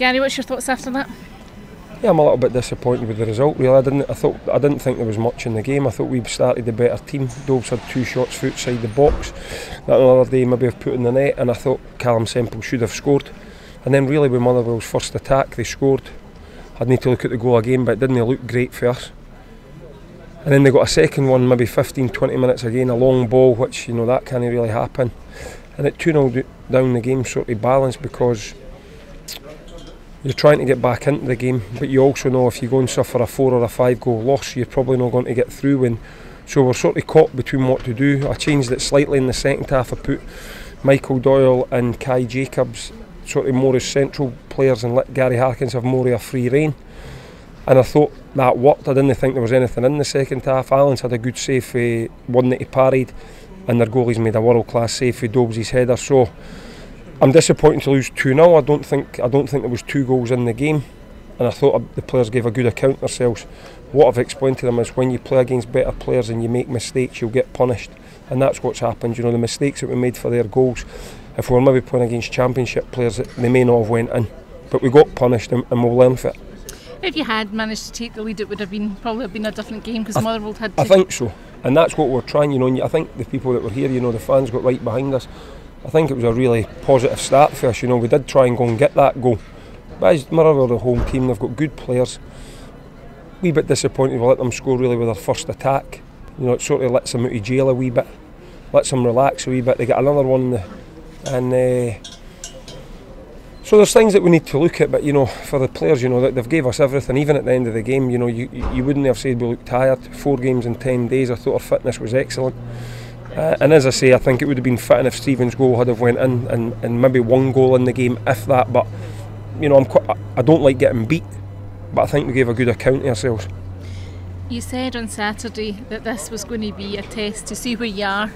Gary, what's your thoughts after that? Yeah, I'm a little bit disappointed with the result. Really, I didn't think there was much in the game. I thought we started the better team. Dobbs had 2 shots from outside the box that another day maybe have put in the net, and I thought Callum Semple should have scored. And then really with Motherwell's first attack, they scored. I'd need to look at the goal again, but it didn't look great for us. And then they got a second one, maybe 15-20 minutes again, a long ball, which, you know, that can't really happen. And it 2-0 down the game sort of balanced, because you're trying to get back into the game, but you also know if you go and suffer a 4 or a 5 goal loss, you're probably not going to get through. So we're sort of caught between what to do. I changed it slightly in the second half. I put Michael Doyle and Kai Jacobs sort of more as central players and let Gary Harkins have more of a free rein. And I thought that worked. I didn't think there was anything in the second half. Allen's had a good save for one that he parried, and their goalie's made a world-class save for Dobbs' header. So I'm disappointed to lose 2-0. I don't think there was 2 goals in the game, and I thought the players gave a good account of themselves. What I've explained to them is when you play against better players and you make mistakes, you'll get punished, and that's what's happened. You know, the mistakes that we made for their goals, if we were maybe playing against championship players, they may not have went in, but we got punished, and we'll learn from it. If you had managed to take the lead, it would have probably been a different game, because Motherwell had to. I think so, and that's what we're trying. You know, and I think the people that were here, you know, the fans got right behind us. I think it was a really positive start for us. You know, we did try and go and get that goal. But as Motherwell, the home team, they've got good players. Wee bit disappointed we let them score really with their first attack. You know, it sort of lets them out of jail a wee bit, lets them relax a wee bit. They get another one, so there's things that we need to look at. But you know, for the players, you know, that they've gave us everything. Even at the end of the game, you know, you wouldn't have said we looked tired. 4 games in 10 days. I thought our fitness was excellent. And as I say, I think it would have been fitting if Stephen's goal had have went in, and maybe 1 goal in the game, if that. But you know, I don't like getting beat, but I think we gave a good account of ourselves. You said on Saturday that this was going to be a test to see where you are.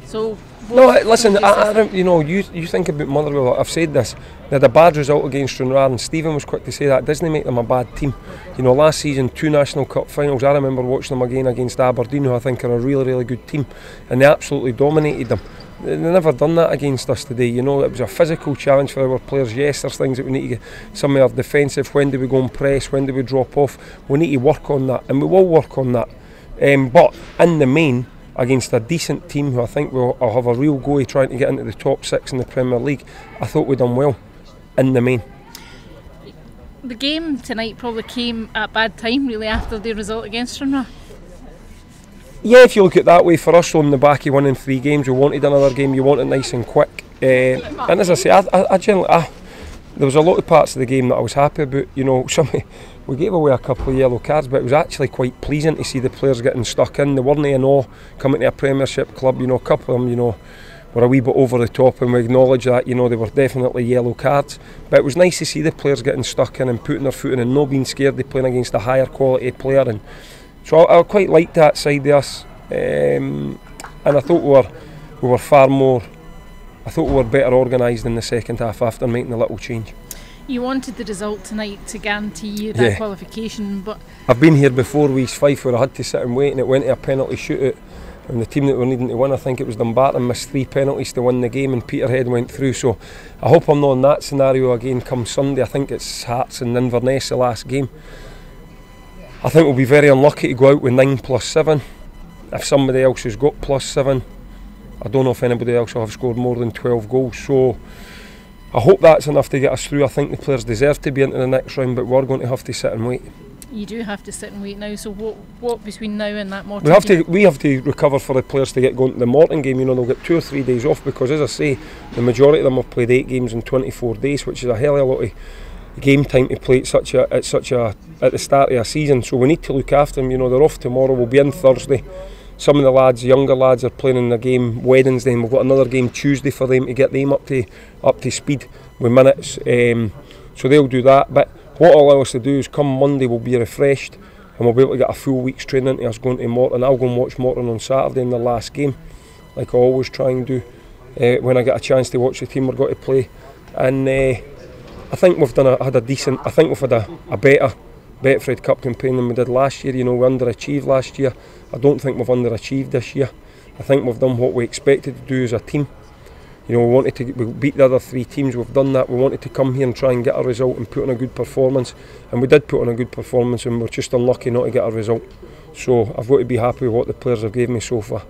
So no, listen, I don't, you know, you think about Motherwell. I've said this. They had a bad result against Stranraer, and Stephen was quick to say that. It doesn't make them a bad team. You know, last season 2 National Cup finals. I remember watching them again against Aberdeen, who I think are a really, really good team, and they absolutely dominated them. They've never done that against us today. You know, it was a physical challenge for our players. Yes, there's things that we need to get. Some of our defensive. When do we go and press? When do we drop off? We need to work on that, and we will work on that. But in the main, against a decent team who I think will have a real go at trying to get into the top 6 in the Premier League, I thought we'd done well in the main. The game tonight probably came at a bad time, really, after the result against Stranraer. Yeah, if you look at it that way, for us on the back of winning 3 games, we wanted another game. You want it nice and quick. And as I say, I generally, there was a lot of parts of the game that I was happy about. You know, we gave away a couple of yellow cards, but it was actually quite pleasing to see the players getting stuck in. They weren't in awe coming to a Premiership club. You know, a couple of them, you know, were a wee bit over the top, and we acknowledge that. You know, they were definitely yellow cards, but it was nice to see the players getting stuck in and putting their foot in and not being scared of playing against a higher quality player. And so I quite liked that side of us, and I thought we were far more. I thought we were better organised in the second half after making a little change. You wanted the result tonight to guarantee you that qualification, but I've been here before with Fife where I had to sit and wait, and it went to a penalty shootout, and the team that were needing to win, I think it was Dumbarton, missed 3 penalties to win the game, and Peterhead went through. So I hope I'm not in that scenario again come Sunday. I think it's Hearts and Inverness the last game. I think we'll be very unlucky to go out with 9 plus 7. If somebody else has got plus 7, I don't know if anybody else will have scored more than 12 goals. So I hope that's enough to get us through. I think the players deserve to be into the next round, but we're going to have to sit and wait. You do have to sit and wait now. So what between now and that Morton game? We have to recover for the players to get going to the Morton game. You know, they'll get 2 or 3 days off, because as I say, the majority of them have played 8 games in 24 days, which is a hell of a lot of game time to play at the start of a season. So we need to look after them. You know, they're off tomorrow. We'll be in Thursday. Some of the lads, younger lads, are playing in the game Wednesday, and we've got another game Tuesday for them to get them up to speed with minutes. So they'll do that. But what will allow us to do is come Monday we'll be refreshed, and we'll be able to get a full week's training into us going to Morton. I'll go and watch Morton on Saturday in the last game, like I always try and do when I get a chance to watch the team we're going to play. And I think we've had a better Betfred Cup campaign than we did last year. You know, we underachieved last year. I don't think we've underachieved this year. I think we've done what we expected to do as a team. You know, we beat the other 3 teams. We've done that. We wanted to come here and try and get a result and put on a good performance, and we did put on a good performance, and we're just unlucky not to get a result. So I've got to be happy with what the players have given me so far.